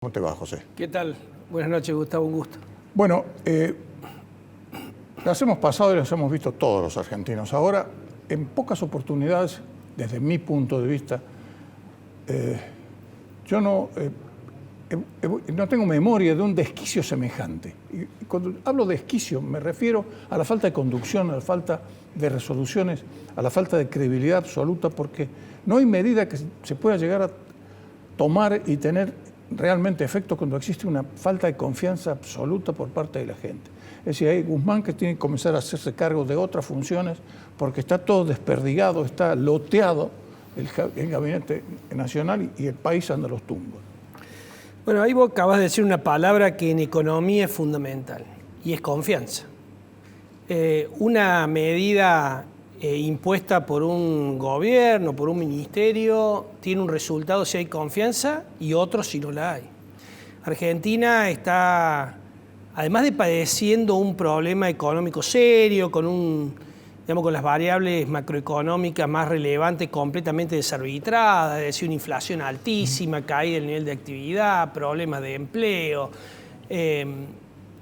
¿Cómo te va, José? ¿Qué tal? Buenas noches, Gustavo, un gusto. Bueno, las hemos pasado y las hemos visto todos los argentinos. Ahora, en pocas oportunidades, desde mi punto de vista, yo no tengo memoria de un desquicio semejante. Y cuando hablo de desquicio, me refiero a la falta de conducción, a la falta de resoluciones, a la falta de credibilidad absoluta, porque no hay medida que se pueda llegar a tomar y tener realmente efecto cuando existe una falta de confianza absoluta por parte de la gente. Es decir, hay Guzmán que tiene que comenzar a hacerse cargo de otras funciones porque está todo desperdigado, está loteado el gabinete nacional y el país anda a los tumbos. Bueno, ahí vos acabas de decir una palabra que en economía es fundamental y es confianza. Una medida impuesta por un gobierno, por un ministerio, tiene un resultado si hay confianza y otro si no la hay. Argentina está, además de padeciendo un problema económico serio, con las variables macroeconómicas más relevantes completamente desarbitradas, es decir, una inflación altísima, caída del nivel de actividad, problemas de empleo,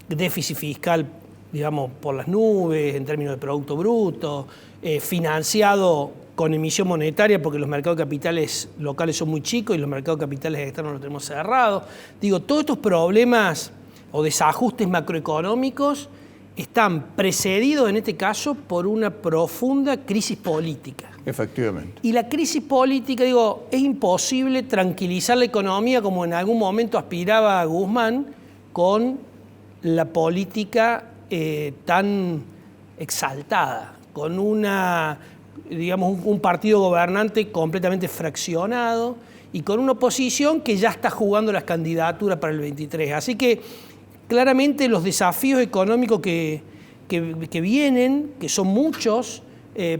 déficit fiscal, digamos, por las nubes en términos de Producto Bruto, financiado con emisión monetaria porque los mercados de capitales locales son muy chicos y los mercados de capitales externos los tenemos cerrados. Digo, todos estos problemas o desajustes macroeconómicos están precedidos en este caso por una profunda crisis política. Efectivamente. Y la crisis política, digo, es imposible tranquilizar la economía como en algún momento aspiraba Guzmán con la política tan exaltada, con un partido gobernante completamente fraccionado y con una oposición que ya está jugando las candidaturas para el 23. Así que claramente los desafíos económicos que vienen, que son muchos,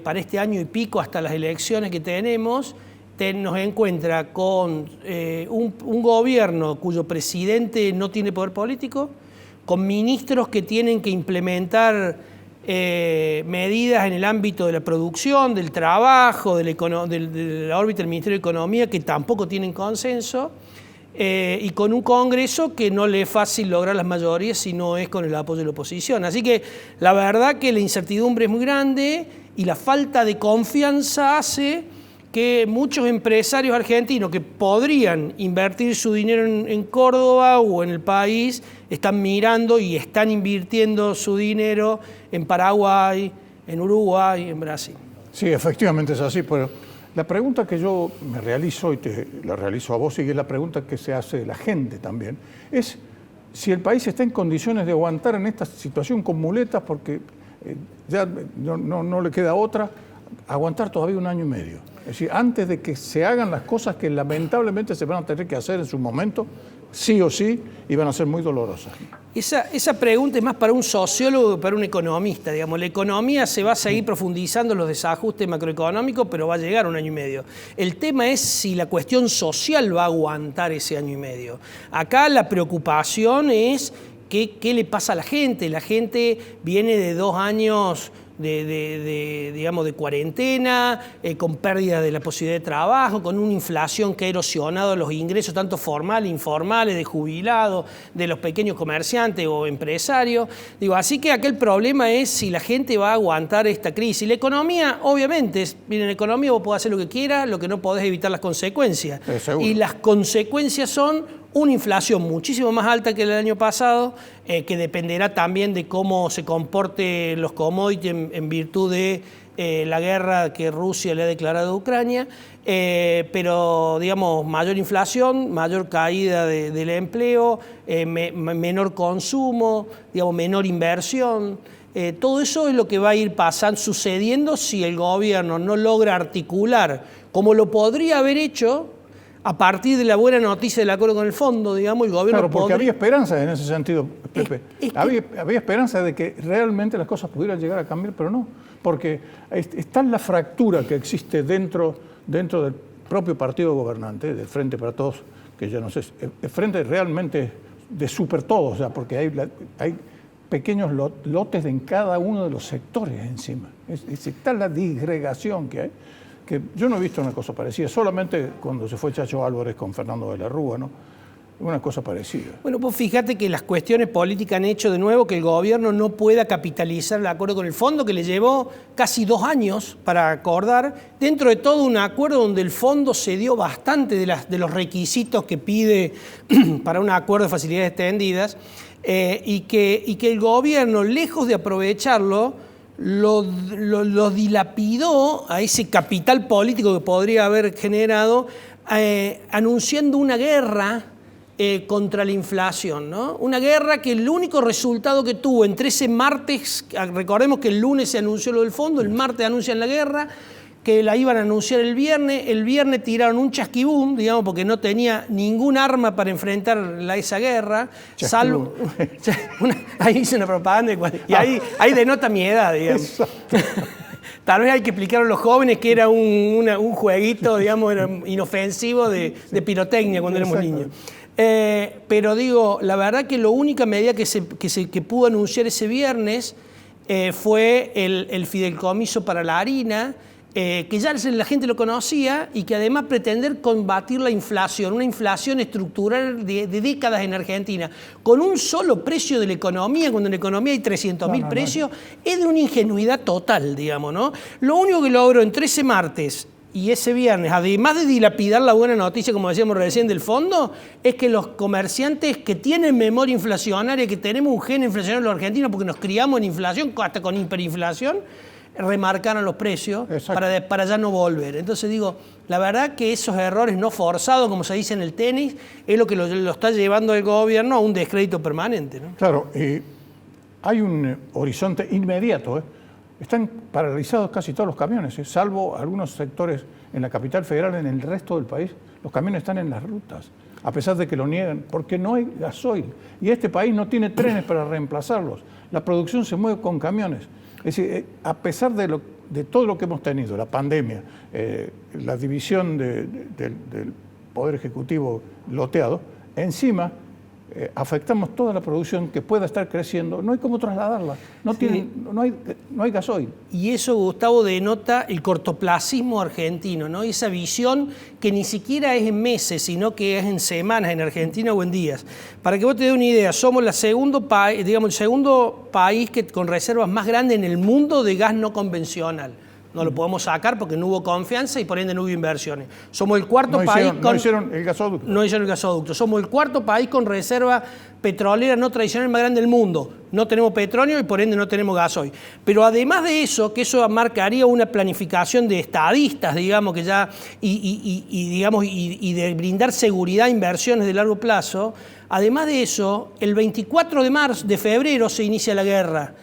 para este año y pico hasta las elecciones que tenemos, nos encuentra con un gobierno cuyo presidente no tiene poder político, con ministros que tienen que implementar medidas en el ámbito de la producción, del trabajo, de la órbita del Ministerio de Economía, que tampoco tienen consenso, y con un Congreso que no le es fácil lograr las mayorías si no es con el apoyo de la oposición. Así que la verdad que la incertidumbre es muy grande y la falta de confianza hace que muchos empresarios argentinos que podrían invertir su dinero en Córdoba o en el país, están mirando y están invirtiendo su dinero en Paraguay, en Uruguay, en Brasil. Sí, efectivamente es así, pero la pregunta que yo me realizo y te la realizo a vos y es la pregunta que se hace la gente también, es si el país está en condiciones de aguantar en esta situación con muletas porque ya no le queda otra, aguantar todavía un año y medio. Es decir, antes de que se hagan las cosas que lamentablemente se van a tener que hacer en su momento, sí o sí, y van a ser muy dolorosas. Esa pregunta es más para un sociólogo que para un economista. Digamos, la economía se va a seguir profundizando en los desajustes macroeconómicos, pero va a llegar un año y medio. El tema es si la cuestión social va a aguantar ese año y medio. Acá la preocupación es qué le pasa a la gente. La gente viene de 2 años de cuarentena, con pérdida de la posibilidad de trabajo, con una inflación que ha erosionado los ingresos tanto formales, informales, de jubilados, de los pequeños comerciantes o empresarios. Así que aquel problema es si la gente va a aguantar esta crisis. La economía, obviamente, en la economía vos podés hacer lo que quieras, lo que no podés evitar las consecuencias. Y las consecuencias son una inflación muchísimo más alta que el año pasado, que dependerá también de cómo se comporte los commodities en virtud de la guerra que Rusia le ha declarado a Ucrania, pero digamos mayor inflación, mayor caída del empleo, menor consumo, digamos menor inversión. Todo eso es lo que va a ir sucediendo si el gobierno no logra articular, como lo podría haber hecho, a partir de la buena noticia del acuerdo con el fondo, digamos, el gobierno... Claro, porque había esperanza en ese sentido, Pepe. Había esperanza de que realmente las cosas pudieran llegar a cambiar, pero no. Porque está la fractura que existe dentro del propio partido gobernante, del Frente para Todos, que yo no sé, el Frente realmente de super todos, o sea, porque hay pequeños lotes en cada uno de los sectores encima. Está la disgregación que hay. Que yo no he visto una cosa parecida, solamente cuando se fue Chacho Álvarez con Fernando de la Rúa, ¿no? una cosa parecida. Bueno, pues fíjate que las cuestiones políticas han hecho de nuevo que el gobierno no pueda capitalizar el acuerdo con el fondo, que le llevó casi 2 años para acordar, dentro de todo un acuerdo donde el fondo cedió bastante de los requisitos que pide para un acuerdo de facilidades extendidas, y que el gobierno, lejos de aprovecharlo, lo dilapidó a ese capital político que podría haber generado, anunciando una guerra contra la inflación, ¿no? Una guerra que el único resultado que tuvo entre ese martes, recordemos que el lunes se anunció lo del fondo, el martes anuncian la guerra, que la iban a anunciar el viernes tiraron un chasquibum, digamos, porque no tenía ningún arma para enfrentar esa guerra, salvo... ahí hice una propaganda y ahí denota mi edad, digamos. Tal vez hay que explicar a los jóvenes que era un jueguito, digamos, era inofensivo de pirotecnia cuando éramos niños. Pero digo, la verdad que la única medida que pudo anunciar ese viernes fue el fideicomiso para la harina, que ya la gente lo conocía y que además pretender combatir la inflación, una inflación estructural de décadas en Argentina, con un solo precio de la economía, cuando en la economía hay 300.000 precios, es de una ingenuidad total, digamos, ¿no? Lo único que logró entre ese martes y ese viernes, además de dilapidar la buena noticia, como decíamos recién, del fondo, es que los comerciantes que tienen memoria inflacionaria, que tenemos un gen inflacionario los argentinos porque nos criamos en inflación, hasta con hiperinflación, remarcaron los precios para ya no volver. Entonces digo, la verdad que esos errores no forzados, como se dice en el tenis, es lo que lo está llevando el gobierno a un descrédito permanente, ¿no? Claro, hay un horizonte inmediato, Están paralizados casi todos los camiones, salvo algunos sectores en la capital federal. En el resto del país los camiones están en las rutas, a pesar de que lo niegan, porque no hay gasoil. Y este país no tiene trenes para reemplazarlos. La producción se mueve con camiones. Es decir, a pesar de todo lo que hemos tenido, la pandemia, la división del Poder Ejecutivo loteado, encima afectamos toda la producción que pueda estar creciendo, no hay cómo trasladarla, no hay gasoil. Y eso, Gustavo, denota el cortoplacismo argentino, ¿no? Esa visión que ni siquiera es en meses, sino que es en semanas en Argentina o en días. Para que vos te dé una idea, somos el segundo país con reservas más grandes en el mundo de gas no convencional. No lo podemos sacar porque no hubo confianza y por ende no hubo inversiones. Somos el cuarto país con... No hicieron el gasoducto. No hicieron el gasoducto. Somos el cuarto país con reserva petrolera no tradicional más grande del mundo. No tenemos petróleo y por ende no tenemos gasoil. Pero además de eso, que eso marcaría una planificación de estadistas, digamos, que ya y de brindar seguridad a inversiones de largo plazo, además de eso, el 24 de febrero se inicia la guerra.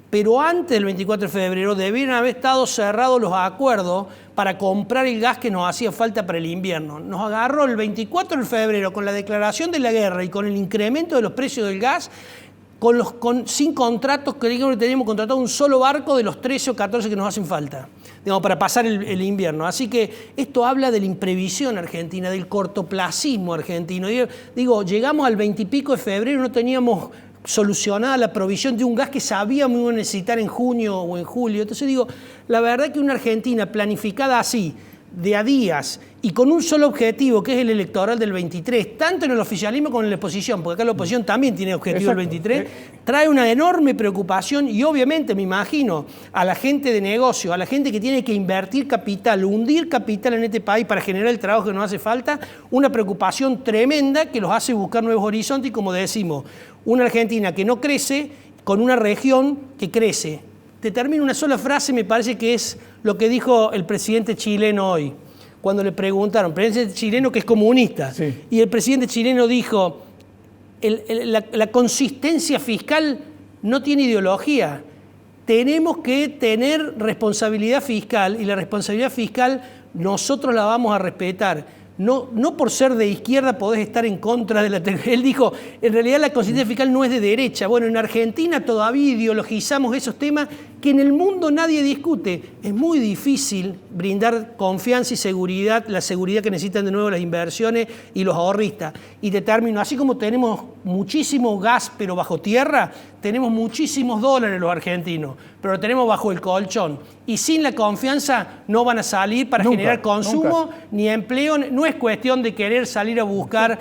Pero antes del 24 de febrero debieron haber estado cerrados los acuerdos para comprar el gas que nos hacía falta para el invierno. Nos agarró el 24 de febrero con la declaración de la guerra y con el incremento de los precios del gas, sin contratos, que teníamos contratado un solo barco de los 13 o 14 que nos hacen falta, digamos, para pasar el invierno. Así que esto habla de la imprevisión argentina, del cortoplacismo argentino. Digo, llegamos al 20 y pico de febrero y no teníamos solucionada la provisión de un gas que sabíamos iba a necesitar en junio o en julio. Entonces digo, la verdad que una Argentina planificada así, de a días y con un solo objetivo, que es el electoral del 23, tanto en el oficialismo como en la oposición, porque acá la oposición también tiene objetivo el 23, trae una enorme preocupación y obviamente me imagino a la gente de negocio, a la gente que tiene que invertir capital, hundir capital en este país para generar el trabajo que nos hace falta, una preocupación tremenda que los hace buscar nuevos horizontes y, como decimos, una Argentina que no crece con una región que crece. Te termino una sola frase, me parece que es lo que dijo el presidente chileno hoy, cuando le preguntaron, el presidente chileno que es comunista, sí. Y el presidente chileno dijo, la consistencia fiscal no tiene ideología, tenemos que tener responsabilidad fiscal y la responsabilidad fiscal nosotros la vamos a respetar. No por ser de izquierda podés estar en contra de la tecnología. Él dijo, en realidad la consistencia fiscal no es de derecha. Bueno, en Argentina todavía ideologizamos esos temas que en el mundo nadie discute. Es muy difícil brindar confianza y seguridad, la seguridad que necesitan de nuevo las inversiones y los ahorristas. Y te termino, así como tenemos muchísimo gas, pero bajo tierra, tenemos muchísimos dólares los argentinos, pero lo tenemos bajo el colchón. Y sin la confianza no van a salir para generar consumo ni empleo. No es cuestión de querer salir a buscar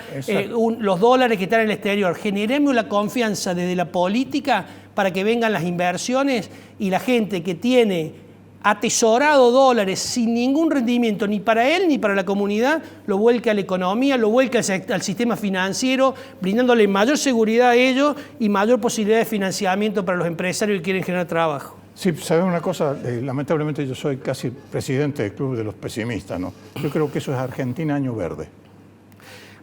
los dólares que están en el exterior. Generemos la confianza desde la política para que vengan las inversiones y la gente que tiene atesorado dólares sin ningún rendimiento ni para él ni para la comunidad, lo vuelca a la economía, lo vuelca al sistema financiero, brindándole mayor seguridad a ellos y mayor posibilidad de financiamiento para los empresarios que quieren generar trabajo. Sí, ¿sabes una cosa? Lamentablemente yo soy casi presidente del club de los pesimistas, ¿no? Yo creo que eso es Argentina año verde.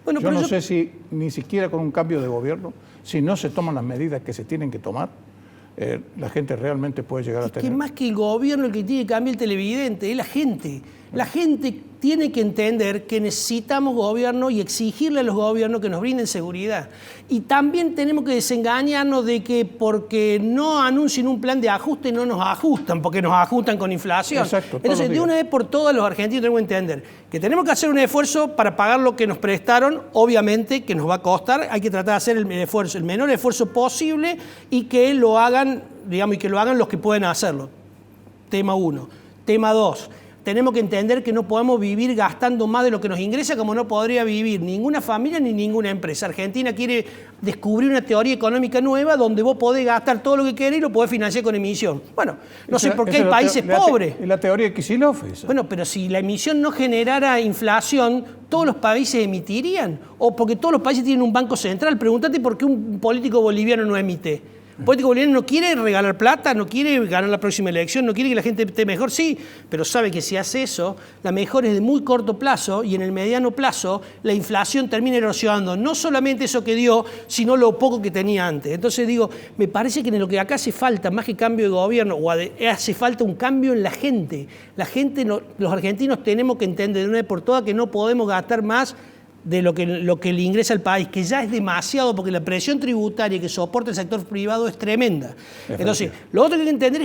Bueno, yo no sé si ni siquiera con un cambio de gobierno, si no se toman las medidas que se tienen que tomar, la gente realmente puede llegar a tener... Es que más que el gobierno el que tiene que cambiar el televidente, es la gente. La gente tiene que entender que necesitamos gobierno y exigirle a los gobiernos que nos brinden seguridad. Y también tenemos que desengañarnos de que porque no anuncien un plan de ajuste no nos ajustan, porque nos ajustan con inflación. Exacto, entonces, de una vez por todas los argentinos tenemos que entender que tenemos que hacer un esfuerzo para pagar lo que nos prestaron, obviamente que nos va a costar, hay que tratar de hacer el menor esfuerzo posible y que lo hagan, digamos, y que lo hagan los que pueden hacerlo. Tema 1. Tema 2. Tenemos que entender que no podemos vivir gastando más de lo que nos ingresa, como no podría vivir ninguna familia ni ninguna empresa. Argentina quiere descubrir una teoría económica nueva donde vos podés gastar todo lo que querés y lo podés financiar con emisión. Bueno, no sé por qué hay países pobres. Es la teoría de Kicillof esa. Bueno, pero si la emisión no generara inflación, ¿todos los países emitirían? O porque todos los países tienen un banco central. Pregúntate por qué un político boliviano no emite. El político boliviano no quiere regalar plata, no quiere ganar la próxima elección, no quiere que la gente esté mejor, sí, pero sabe que si hace eso, la mejora es de muy corto plazo y en el mediano plazo la inflación termina erosionando no solamente eso que dio, sino lo poco que tenía antes. Entonces digo, me parece que en lo que acá hace falta, más que cambio de gobierno, hace falta un cambio en la gente. La gente, los argentinos tenemos que entender de una vez por todas que no podemos gastar más de lo que le ingresa al país, que ya es demasiado porque la presión tributaria que soporta el sector privado es tremenda. Entonces, lo otro que hay que entender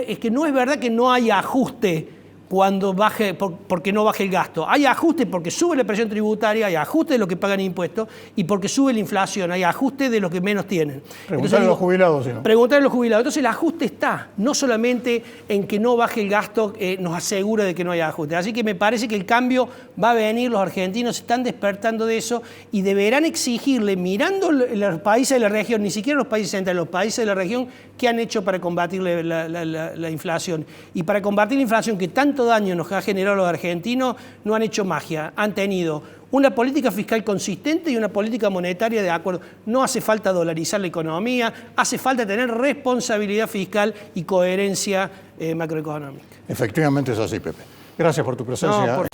es que no es verdad que no haya ajuste cuando baje, porque no baje el gasto. Hay ajuste porque sube la presión tributaria, hay ajuste de lo que pagan impuestos y porque sube la inflación, hay ajuste de los que menos tienen. Preguntarle a los jubilados, ¿no? Preguntarle a los jubilados. Entonces el ajuste está, no solamente en que no baje el gasto, nos asegura de que no haya ajuste. Así que me parece que el cambio va a venir, los argentinos se están despertando de eso y deberán exigirle, mirando los países de la región, ni siquiera los países centrales, los países de la región, qué han hecho para combatir la inflación. Y para combatir la inflación que tanto daño nos ha generado los argentinos, no han hecho magia, han tenido una política fiscal consistente y una política monetaria de acuerdo. No hace falta dolarizar la economía, hace falta tener responsabilidad fiscal y coherencia macroeconómica. Efectivamente es así, Pepe. Gracias por tu presencia.